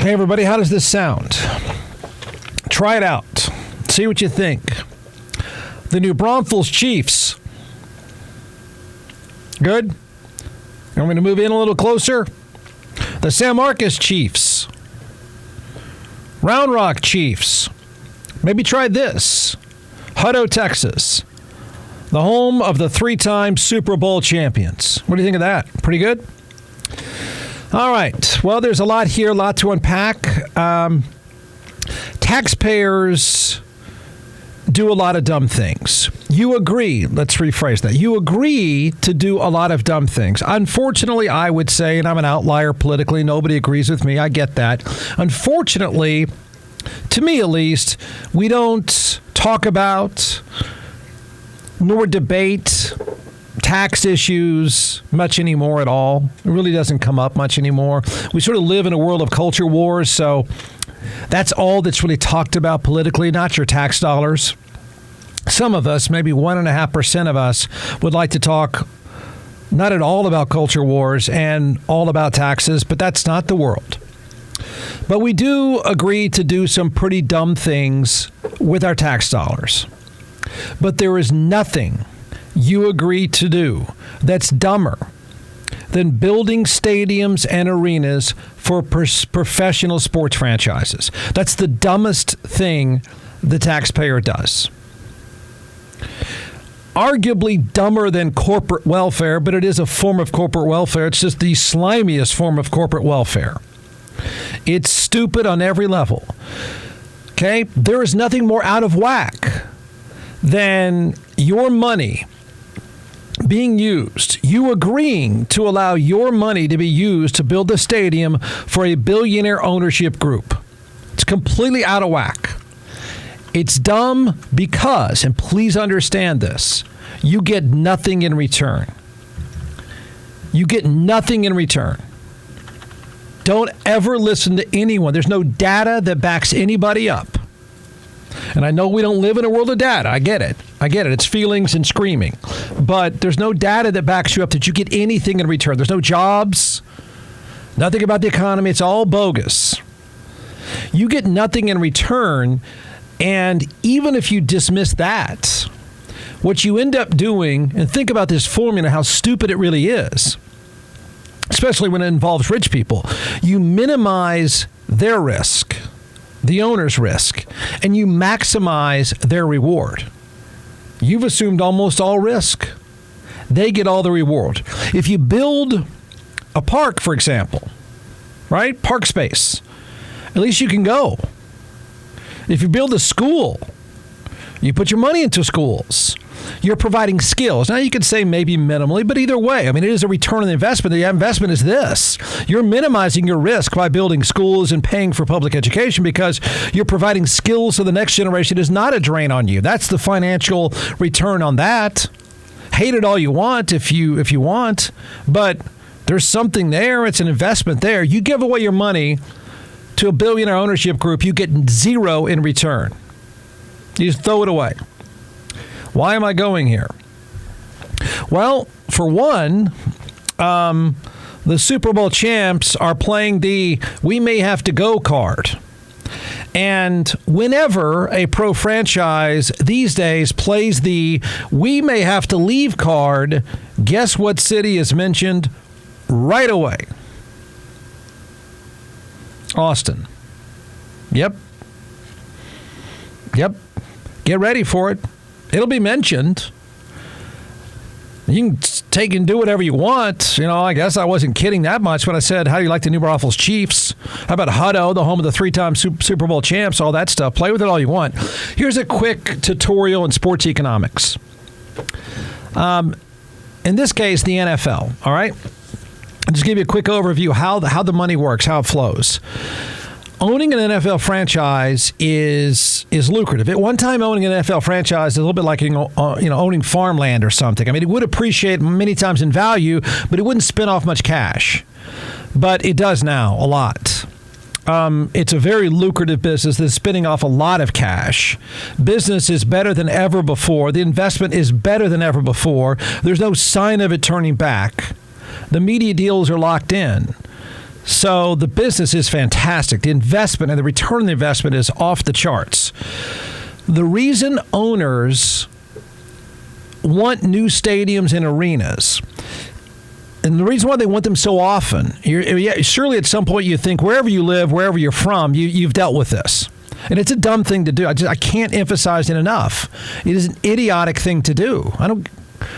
Hey, everybody, how does this sound? Try it out. See what you think. The New Braunfels Chiefs. Good? I'm going to move in a little closer. The San Marcos Chiefs. Round Rock Chiefs. Maybe try this. Hutto, Texas. The home of the 3-time Super Bowl champions. What do you think of that? Pretty good? All right. Well, there's a lot here, a lot to unpack. Taxpayers do a lot of dumb things. You agree. Let's rephrase that. You agree to do a lot of dumb things. Unfortunately, I would say, and I'm an outlier politically, nobody agrees with me. I get that. Unfortunately, to me at least, we don't talk about nor debate tax issues much anymore at all. It really doesn't come up much anymore. We sort of live in a world of culture wars, so that's all that's really talked about politically, not your tax dollars. Some of us, maybe 1.5% of us, would like to talk not at all about culture wars and all about taxes, but that's not the world. But we do agree to do some pretty dumb things with our tax dollars. But there is nothing you agree to do that's dumber than building stadiums and arenas for professional sports franchises. That's the dumbest thing the taxpayer does. Arguably dumber than corporate welfare, but it is a form of corporate welfare. It's just the slimiest form of corporate welfare. It's stupid on every level. Okay? There is nothing more out of whack than your money being used, you agreeing to allow your money to be used to build a stadium for a billionaire ownership group. It's completely out of whack. It's dumb because, and please understand this, you get nothing in return. You get nothing in return. Don't ever listen to anyone. There's no data that backs anybody up. And I know we don't live in a world of data. I get it. It's feelings and screaming. But there's no data that backs you up that you get anything in return. There's no jobs, nothing about the economy. It's all bogus. You get nothing in return. And even if you dismiss that, what you end up doing, and think about this formula, how stupid it really is, especially when it involves rich people, you minimize their risk, the owner's risk, and you maximize their reward. You've assumed almost all risk. They get all the reward. If you build a park, for example, right? Park space, at least you can go. If you build a school, you put your money into schools. You're providing skills. Now, you could say maybe minimally, but either way, I mean, it is a return on the investment. The investment is this. You're minimizing your risk by building schools and paying for public education because you're providing skills so the next generation is not a drain on you. That's the financial return on that. Hate it all you want if you want, but there's something there. It's an investment there. You give away your money to a billionaire ownership group, you get zero in return. You just throw it away. Why am I going here? Well, for one, the Super Bowl champs are playing the "we may have to go" card. And whenever a pro franchise these days plays the "we may have to leave" card, guess what city is mentioned right away? Austin. Yep. Get ready for it. It'll be mentioned. You can take and do whatever you want. You know, I guess I wasn't kidding that much when I said, how do you like the New Braunfels Chiefs? How about Hutto, the home of the 3-time Super Bowl champs, all that stuff. Play with it all you want. Here's a quick tutorial in sports economics. In this case, the NFL, all right? I'll just give you a quick overview how the money works, how it flows. Owning an NFL franchise is lucrative. At one time, owning an NFL franchise is a little bit like owning farmland or something. I mean, it would appreciate many times in value, but it wouldn't spin off much cash. But it does now, a lot. It's a very lucrative business that's spinning off a lot of cash. Business is better than ever before. The investment is better than ever before. There's no sign of it turning back. The media deals are locked in. So the business is fantastic. The investment and the return on the investment is off the charts. The reason owners want new stadiums and arenas, and the reason why they want them so often, surely at some point you think wherever you live, wherever you're from, you've dealt with this. And it's a dumb thing to do. I can't emphasize it enough. It is an idiotic thing to do.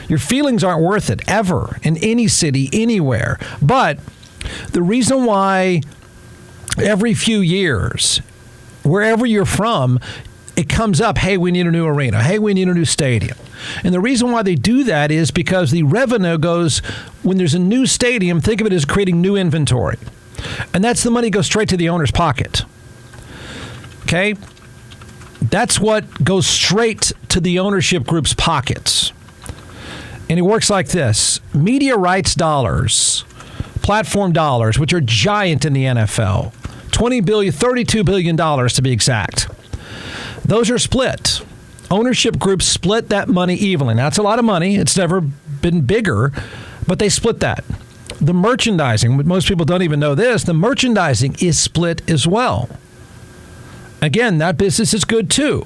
Your feelings aren't worth it, ever, in any city, anywhere. But the reason why every few years, wherever you're from, it comes up, hey, we need a new arena. Hey, we need a new stadium. And the reason why they do that is because the revenue goes, when there's a new stadium, think of it as creating new inventory. And that's the money goes straight to the owner's pocket. Okay? That's what goes straight to the ownership group's pockets. And it works like this. Media rights dollars, platform dollars, which are giant in the NFL, $32 billion to be exact. Those are split. Ownership groups split that money evenly. Now, that's a lot of money. It's never been bigger, but they split that. The merchandising, most people don't even know this, the merchandising is split as well. Again, that business is good too.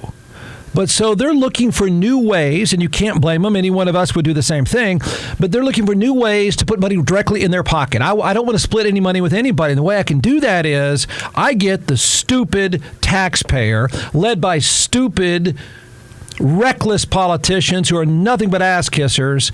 But so they're looking for new ways, and you can't blame them. Any one of us would do the same thing. But they're looking for new ways to put money directly in their pocket. I don't want to split any money with anybody. And the way I can do that is I get the stupid taxpayer led by stupid, reckless politicians who are nothing but ass kissers,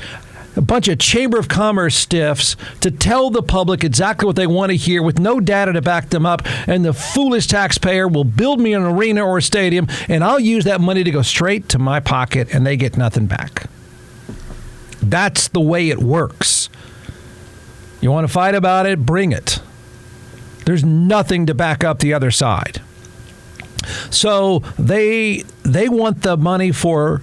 a bunch of Chamber of Commerce stiffs to tell the public exactly what they want to hear with no data to back them up, and the foolish taxpayer will build me an arena or a stadium, and I'll use that money to go straight to my pocket, and they get nothing back. That's the way it works. You want to fight about it? Bring it. There's nothing to back up the other side. So they want the money for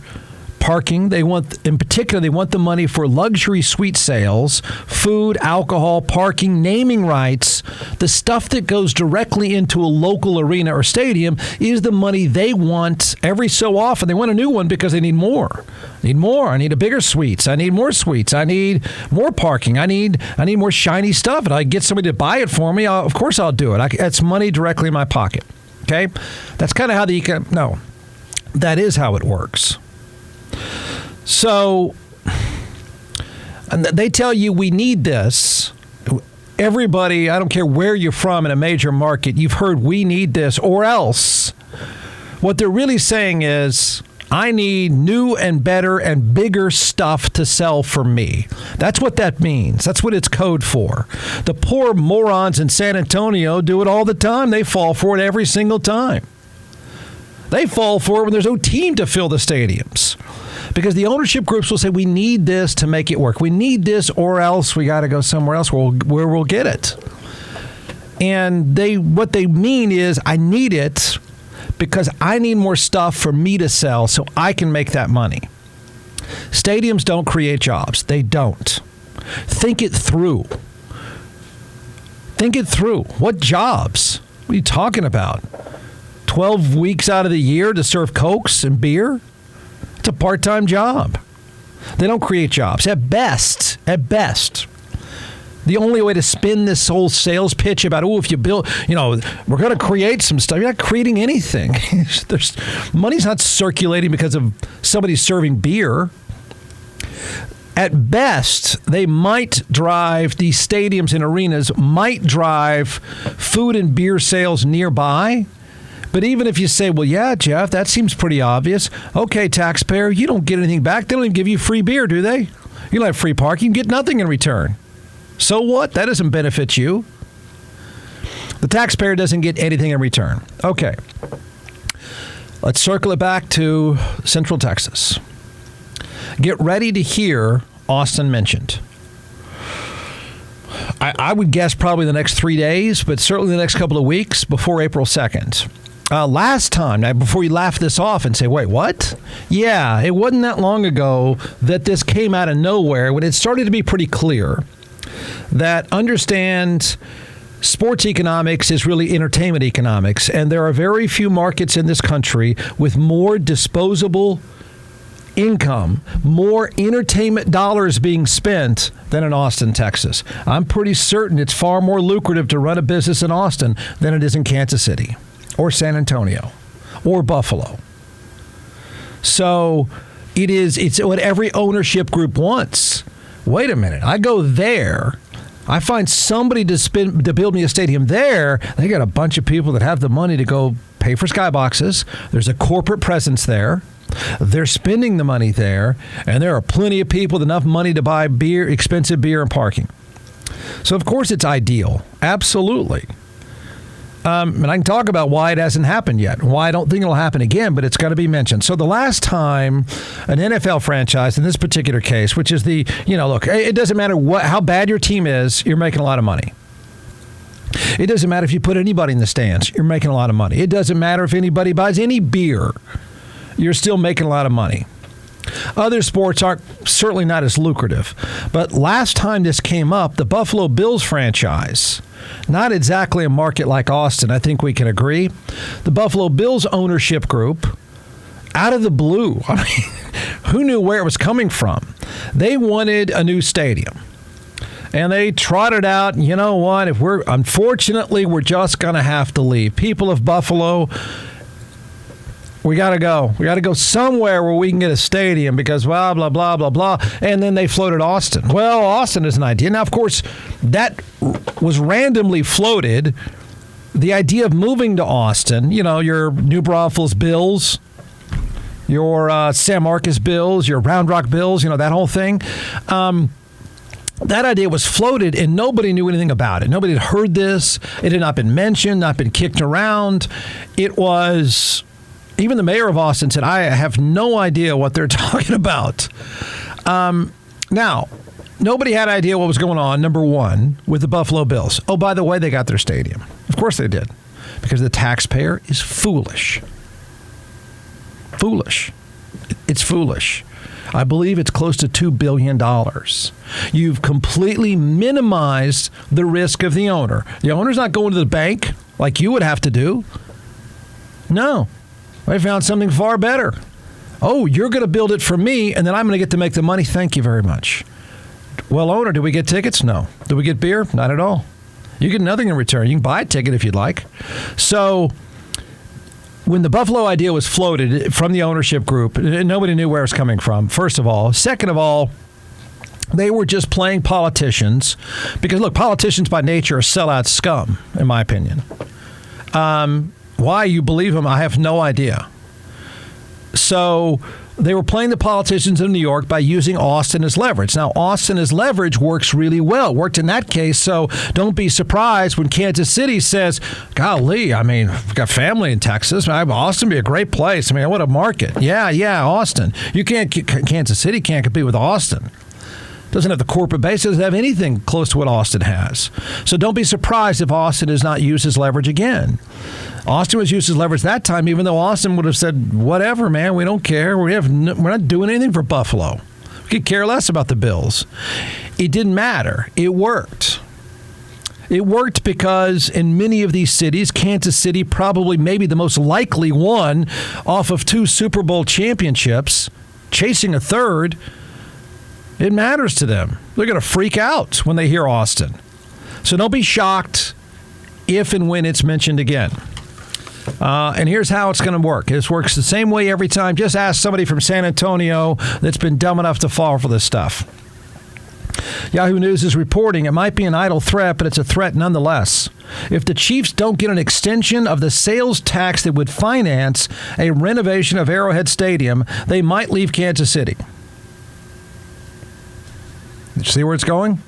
parking. They want, in particular, they want the money for luxury suite sales, food, alcohol, parking, naming rights. The stuff that goes directly into a local arena or stadium is the money they want every so often. They want a new one because they need more. I need a bigger suites. I need more suites. I need more parking. I need more shiny stuff. And I get somebody to buy it for me, of course I'll do it. That's money directly in my pocket. Okay? That's kind of how that is how it works. So they tell you we need this. Everybody, I don't care where you're from in a major market, you've heard we need this or else. What they're really saying is I need new and better and bigger stuff to sell for me. That's what that means. That's what it's code for. The poor morons in San Antonio do it all the time. They fall for it every single time. They fall for it when there's no team to fill the stadiums. Because the ownership groups will say, we need this to make it work. We need this or else we got to go somewhere else where we'll get it. And what they mean is, I need it because I need more stuff for me to sell so I can make that money. Stadiums don't create jobs. They don't. Think it through. Think it through. What jobs? What are you talking about? 12 weeks out of the year to serve Cokes and beer? It's a part-time job. They don't create jobs. At best, the only way to spin this whole sales pitch about, if you build, we're going to create some stuff. You're not creating anything. Money's not circulating because of somebody serving beer. At best, they might drive, these stadiums and arenas might drive food and beer sales nearby. But even if you say, well, yeah, Jeff, that seems pretty obvious. Okay, taxpayer, you don't get anything back. They don't even give you free beer, do they? You don't have free parking. You get nothing in return. So what? That doesn't benefit you. The taxpayer doesn't get anything in return. Okay. Let's circle it back to Central Texas. Get ready to hear Austin mentioned. I would guess probably the next 3 days, but certainly the next couple of weeks before April 2nd. Last time, now before you laugh this off and say, wait, what? Yeah, it wasn't that long ago that this came out of nowhere when it started to be pretty clear that understand sports economics is really entertainment economics. And there are very few markets in this country with more disposable income, more entertainment dollars being spent than in Austin, Texas. I'm pretty certain it's far more lucrative to run a business in Austin than it is in Kansas City or San Antonio or Buffalo. So it's what every ownership group wants. Wait a minute, I go there, I find somebody to build me a stadium there. They got a bunch of people that have the money to go pay for skyboxes. There's a corporate presence there. They're spending the money there, and there are plenty of people with enough money to buy beer, expensive beer, and parking. So, of course, it's ideal. Absolutely. And I can talk about why it hasn't happened yet, why I don't think it'll happen again, but it's got to be mentioned. So the last time an NFL franchise, in this particular case, which is look, it doesn't matter how bad your team is, you're making a lot of money. It doesn't matter if you put anybody in the stands, you're making a lot of money. It doesn't matter if anybody buys any beer. You're still making a lot of money. Other sports aren't certainly not as lucrative. But last time this came up, the Buffalo Bills franchise, not exactly a market like Austin, I think we can agree. The Buffalo Bills ownership group, out of the blue, I mean, who knew where it was coming from? They wanted a new stadium. And they trotted out, you know what, unfortunately, we're just going to have to leave. People of Buffalo, we got to go. We got to go somewhere where we can get a stadium because blah, blah, blah, blah, blah. And then they floated Austin. Well, Austin is an idea. Now, of course, that was randomly floated. The idea of moving to Austin, your New Braunfels Bills, your San Marcos Bills, your Round Rock Bills, that whole thing. That idea was floated, and nobody knew anything about it. Nobody had heard this. It had not been mentioned, not been kicked around. It was... Even the mayor of Austin said, I have no idea what they're talking about. Now, nobody had idea what was going on, number one, with the Buffalo Bills. Oh, by the way, they got their stadium. Of course they did. Because the taxpayer is foolish. Foolish. It's foolish. I believe it's close to $2 billion. You've completely minimized the risk of the owner. The owner's not going to the bank like you would have to do. No. I found something far better. Oh, you're going to build it for me, and then I'm going to get to make the money. Thank you very much. Well, owner, do we get tickets? No. Do we get beer? Not at all. You get nothing in return. You can buy a ticket if you'd like. So when the Buffalo idea was floated from the ownership group, nobody knew where it was coming from, first of all. Second of all, they were just playing politicians because, look, politicians by nature are sellout scum, in my opinion. Why you believe them, I have no idea. So they were playing the politicians in New York by using Austin as leverage. Now, Austin as leverage works really well. Worked in that case, so don't be surprised when Kansas City says, golly, I mean, we've got family in Texas. Austin would be a great place. I mean, what a market. Yeah, Austin. Kansas City can't compete with Austin. Doesn't have the corporate base, doesn't have anything close to what Austin has. So don't be surprised if Austin is not used as leverage again. Austin was used as leverage that time, even though Austin would have said, whatever, man, we don't care. We're not doing anything for Buffalo. We could care less about the Bills. It didn't matter. It worked. It worked because in many of these cities, Kansas City probably maybe the most likely one off of 2 Super Bowl championships, chasing a third. It matters to them. They're going to freak out when they hear Austin. So don't be shocked if and when it's mentioned again. And here's how it's going to work. This works the same way every time. Just ask somebody from San Antonio that's been dumb enough to fall for this stuff. Yahoo News is reporting it might be an idle threat, but it's a threat nonetheless. If the Chiefs don't get an extension of the sales tax that would finance a renovation of Arrowhead Stadium, they might leave Kansas City. You see where it's going?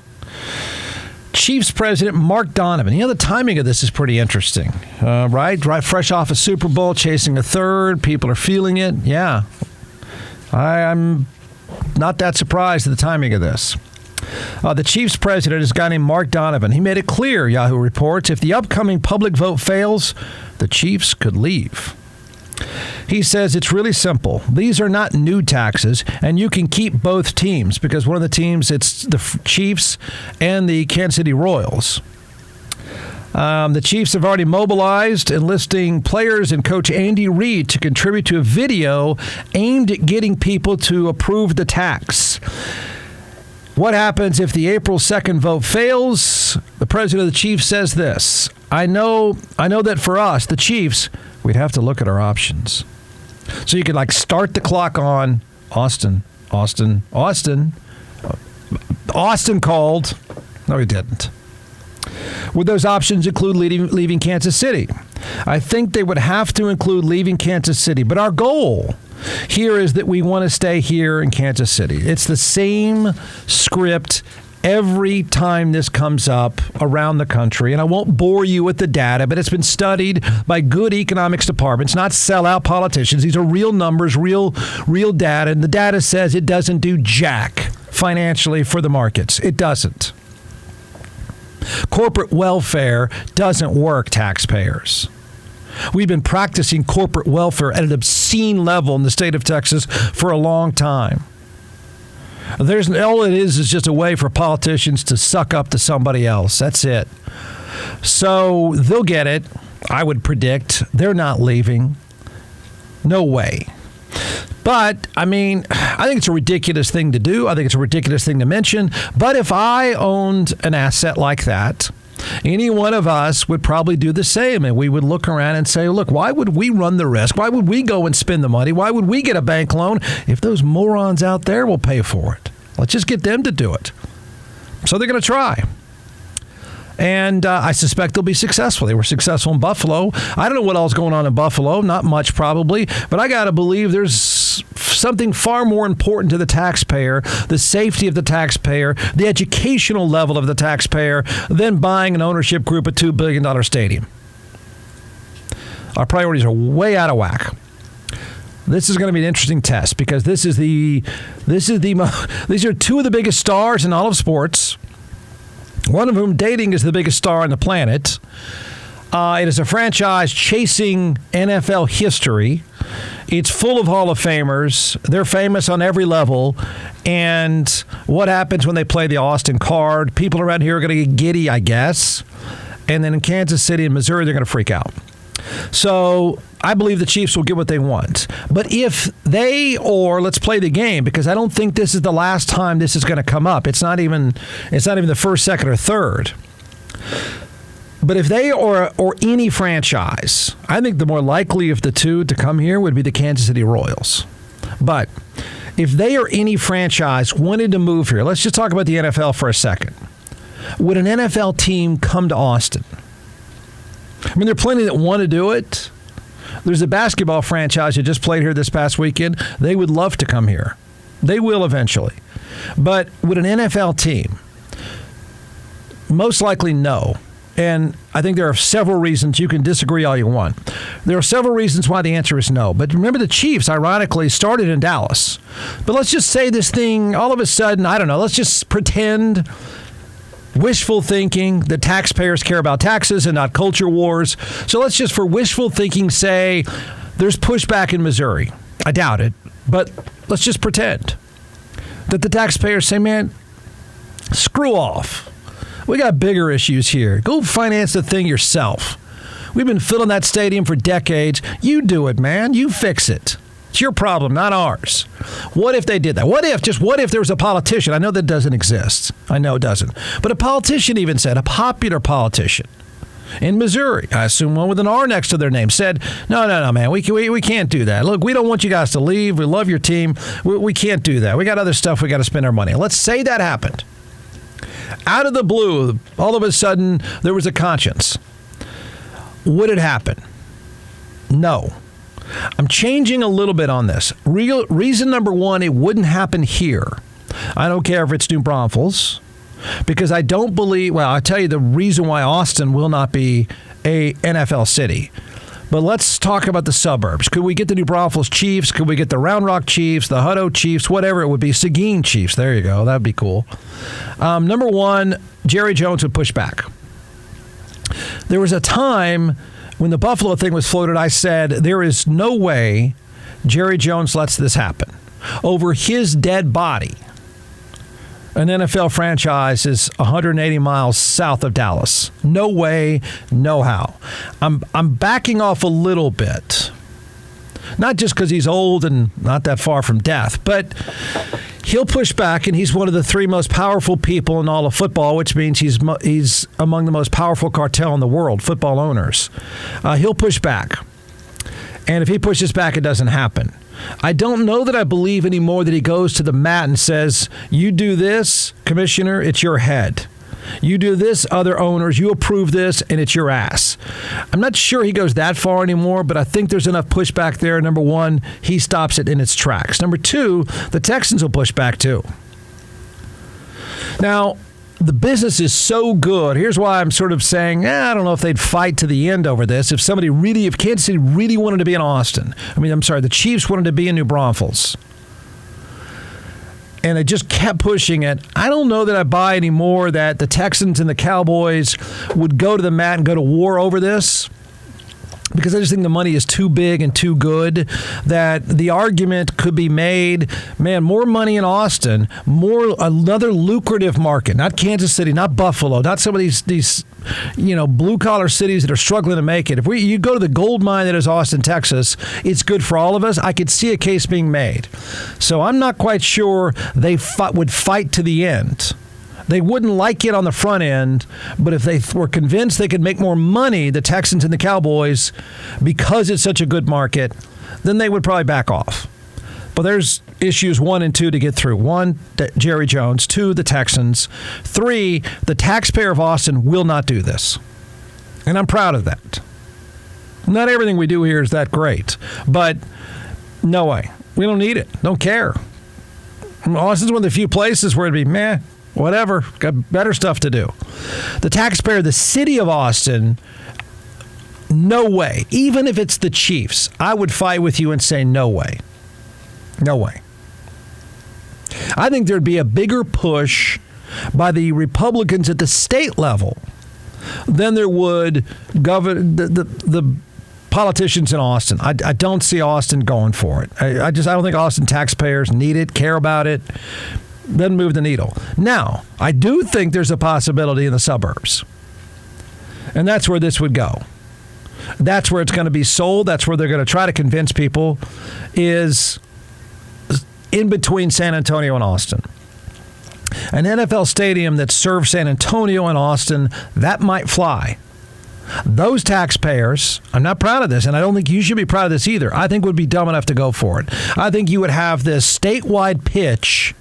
Chiefs president Mark Donovan. The timing of this is pretty interesting, right? Fresh off a Super Bowl, chasing a third. People are feeling it. Yeah. I'm not that surprised at the timing of this. The Chiefs president is a guy named Mark Donovan. He made it clear, Yahoo reports, if the upcoming public vote fails, the Chiefs could leave. He says it's really simple. These are not new taxes, and you can keep both teams because one of the teams, it's the Chiefs and the Kansas City Royals. The Chiefs have already mobilized, enlisting players and coach Andy Reid to contribute to a video aimed at getting people to approve the tax. What happens if the April 2nd vote fails? The president of the Chiefs says this: I know that for us, the Chiefs, we'd have to look at our options. So you could start the clock on Austin called. No, he didn't. Would those options include leaving Kansas City? I think they would have to include leaving Kansas City. But our goal here is that we want to stay here in Kansas City. It's the same script every time this comes up around the country. And I won't bore you with the data, but it's been studied by good economics departments, not sellout politicians. These are real numbers, real data. And the data says it doesn't do jack financially for the markets. It doesn't. Corporate welfare doesn't work, taxpayers. We've been practicing corporate welfare at an obscene level in the state of Texas for a long time. All it is just a way for politicians to suck up to somebody else. That's it. So they'll get it. I would predict they're not leaving. No way. But, I think it's a ridiculous thing to do. I think it's a ridiculous thing to mention. But if I owned an asset like that, any one of us would probably do the same. And we would look around and say, look, why would we run the risk? Why would we go and spend the money? Why would we get a bank loan if those morons out there will pay for it? Let's just get them to do it. So they're going to try. And I suspect they'll be successful. They were successful in Buffalo. I don't know what else is going on in Buffalo. Not much, probably. But I got to believe there's something far more important to the taxpayer, the safety of the taxpayer, the educational level of the taxpayer, than buying an ownership group at $2 billion stadium. Our priorities are way out of whack. This is going to be an interesting test because these are two of the biggest stars in all of sports. One of whom dating is the biggest star on the planet. It is a franchise chasing NFL history. It's full of Hall of Famers. They're famous on every level. And what happens when they play the Austin card? People around here are going to get giddy, I guess. And then in Kansas City and Missouri, they're going to freak out. So I believe the Chiefs will get what they want. But if let's play the game, because I don't think this is the last time this is going to come up. It's not even the first, second, or third. But if they or any franchise, I think the more likely of the two to come here would be the Kansas City Royals. But if they or any franchise wanted to move here, let's just talk about the NFL for a second. Would an NFL team come to Austin? There are plenty that want to do it. There's a basketball franchise that just played here this past weekend. They would love to come here. They will eventually. But would an NFL team? Most likely no. And I think there are several reasons. You can disagree all you want. There are several reasons why the answer is no. But remember, the Chiefs, ironically, started in Dallas. But let's just say this thing, all of a sudden, I don't know, let's just pretend wishful thinking that taxpayers care about taxes and not culture wars. So let's just, for wishful thinking, say there's pushback in Missouri. I doubt it, but let's just pretend that the taxpayers say, man, screw off. We got bigger issues here. Go finance the thing yourself. We've been filling that stadium for decades. You do it, man. You fix it. It's your problem, not ours. What if they did that? What if there was a politician? I know that doesn't exist. I know it doesn't. But a politician even said, a popular politician in Missouri, I assume one with an R next to their name, said, no, man, we can't do that. Look, we don't want you guys to leave. We love your team. We can't do that. We got other stuff we got to spend our money on. Let's say that happened. Out of the blue, all of a sudden, there was a conscience. Would it happen? No. I'm changing a little bit on this. Reason number one, it wouldn't happen here. I don't care if it's New Braunfels, because I don't believe, well, I'll tell you the reason why Austin will not be a NFL city. But let's talk about the suburbs. Could we get the New Braunfels Chiefs? Could we get the Round Rock Chiefs, the Hutto Chiefs, whatever it would be? Seguin Chiefs. There you go. That'd be cool. Number one, Jerry Jones would push back. There was a time when the Buffalo thing was floated, I said, there is no way Jerry Jones lets this happen. Over his dead body, an NFL franchise is 180 miles south of Dallas. No way, no how. I'm backing off a little bit. Not just because he's old and not that far from death, but he'll push back, and he's one of the three most powerful people in all of football, which means he's among the most powerful cartel in the world, football owners. He'll push back. And if he pushes back, it doesn't happen. I don't know that I believe anymore that he goes to the mat and says, you do this, Commissioner, it's your head. You do this, other owners, you approve this, and it's your ass. I'm not sure he goes that far anymore, but I think there's enough pushback there. Number one, he stops it in its tracks. Number two, the Texans will push back too. Now, the business is so good. Here's why I'm sort of saying, I don't know if they'd fight to the end over this. If Kansas City really wanted to be in Austin, the Chiefs wanted to be in New Braunfels, and they just kept pushing it, I don't know that I buy anymore that the Texans and the Cowboys would go to the mat and go to war over this, because I just think the money is too big and too good that the argument could be made, man, more money in Austin, another lucrative market, not Kansas City, not Buffalo, not some of these blue-collar cities that are struggling to make it. If you go to the gold mine that is Austin, Texas, it's good for all of us. I could see a case being made. So I'm not quite sure they would fight to the end. They wouldn't like it on the front end, but if they were convinced they could make more money, the Texans and the Cowboys, because it's such a good market, then they would probably back off. But there's issues 1 and 2 to get through. 1, Jerry Jones. 2, the Texans. 3, the taxpayer of Austin will not do this. And I'm proud of that. Not everything we do here is that great, but no way. We don't need it. Don't care. Austin's one of the few places where it'd be, meh, whatever, got better stuff to do. The taxpayer, the city of Austin, no way. Even if it's the Chiefs, I would fight with you and say no way. No way. I think there'd be a bigger push by the Republicans at the state level than there would the politicians in Austin. I don't see Austin going for it. I don't think Austin taxpayers need it, care about it. Doesn't move the needle. Now, I do think there's a possibility in the suburbs. And that's where this would go. That's where it's going to be sold. That's where they're going to try to convince people, is in between San Antonio and Austin. An NFL stadium that serves San Antonio and Austin, that might fly. Those taxpayers, I'm not proud of this, and I don't think you should be proud of this either, I think would be dumb enough to go for it. I think you would have this statewide pitch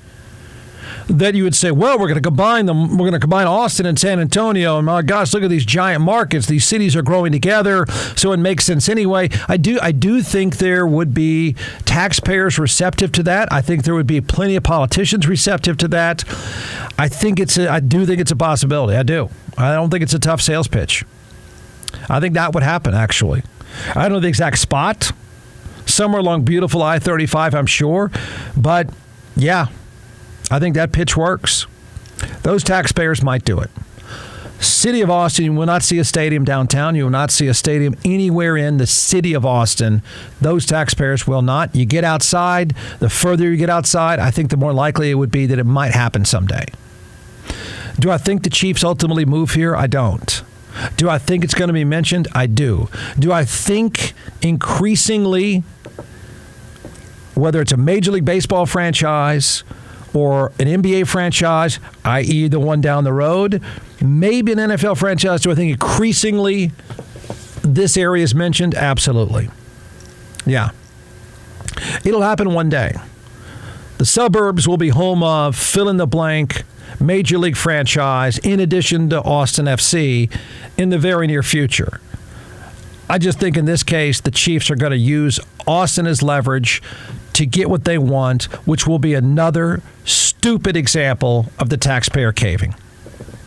that you would say, well, we're going to combine them. We're going to combine Austin and San Antonio. And my gosh, look at these giant markets. These cities are growing together, so it makes sense anyway. I do think there would be taxpayers receptive to that. I think there would be plenty of politicians receptive to that. I do think it's a possibility. I do. I don't think it's a tough sales pitch. I think that would happen, actually. I don't know the exact spot. Somewhere along beautiful I-35, I'm sure. But, yeah, I think that pitch works. Those taxpayers might do it. City of Austin, you will not see a stadium downtown. You will not see a stadium anywhere in the city of Austin. Those taxpayers will not. You get outside, the further you get outside, I think the more likely it would be that it might happen someday. Do I think the Chiefs ultimately move here? I don't. Do I think it's going to be mentioned? I do. Do I think increasingly, whether it's a Major League Baseball franchise or an NBA franchise, i.e. the one down the road, maybe an NFL franchise, do I think increasingly this area is mentioned? Absolutely. Yeah. It'll happen one day. The suburbs will be home of fill-in-the-blank Major League franchise in addition to Austin FC in the very near future. I just think in this case, the Chiefs are going to use Austin as leverage to get what they want, which will be another stupid example of the taxpayer caving.